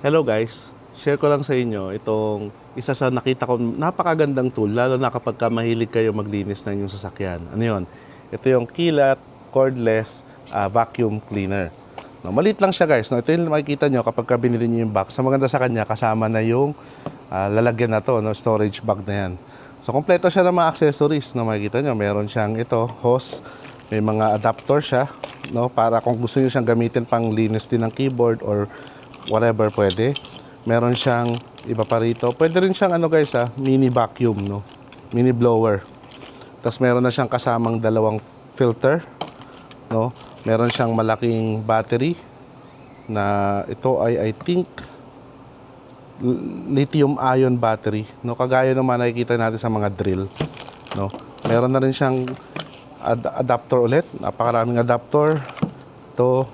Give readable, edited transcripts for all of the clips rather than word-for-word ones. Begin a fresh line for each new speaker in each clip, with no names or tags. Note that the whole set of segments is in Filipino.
Hello guys, share ko lang sa inyo itong isa sa nakita ko napakagandang tool lalo na kapag mahilig kayo maglinis ng inyong sasakyan. Ano yun? Ito yung Kilat Cordless Vacuum Cleaner. No, maliit lang siya guys. No, ito yung makikita nyo kapag binili nyo yung box. Sa maganda sa kanya, kasama na yung lalagyan na to, no, storage bag na yan. So kompleto siya ng mga accessories na makikita nyo. Meron siyang ito, hose, may mga adapter siya, no, para kung gusto nyo siyang gamitin pang linis din ng keyboard or whatever pwede. Meron siyang iba pa rito. Pwede rin siyang ano guys mini vacuum, no? Mini blower. Tapos meron na siyang kasamang dalawang filter, no? Meron siyang malaking battery na ito ay I think lithium ion battery, no? Kagaya naman nakikita natin sa mga drill, no? Meron na rin siyang adapter ulit. Napakaraming adapter. Ito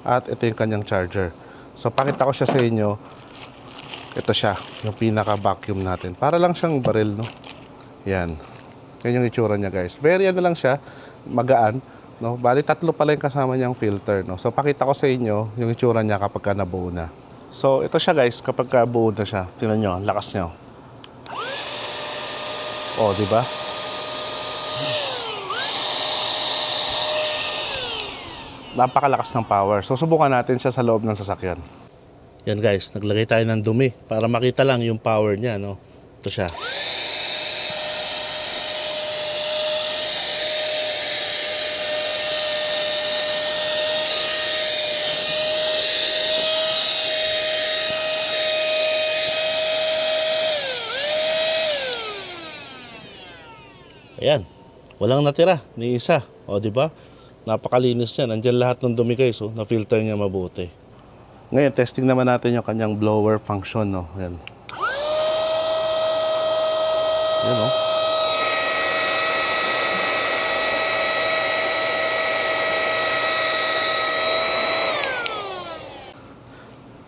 at ito yung kanyang charger. So, pakita ko siya sa inyo. Ito siya, yung pinaka-vacuum natin. Para lang siyang baril, no? Yan. Yan yung itsura niya, guys. Very ano lang siya, magaan, no? Bali, tatlo pala yung kasama niyang filter, no? So, pakita ko sa inyo yung itsura niya kapag nabuo na. So, ito siya, guys, kapag buo na siya. Tingnan nyo, lakas niyo. Oh, di ba? Napakalakas ng power. So, subukan natin siya sa loob ng sasakyan. Yan guys, naglagay tayo ng dumi para makita lang yung power niya, no? Ito siya. Ayan. Walang natira, ni isa. O, di ba? Napakalinis yan. Nandiyan lahat ng dumi guys, oh, na-filter niya mabuti. Ngayon, testing naman natin yung kanyang blower function, no? Ayan. Ayan, oh.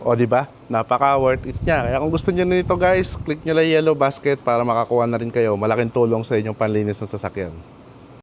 O, di ba? Napaka worth it niya. Kaya kung gusto niyo nito guys, click niyo lang yung yellow basket para makakuha na rin kayo. Malaking tulong sa inyong panlinis ng sasakyan.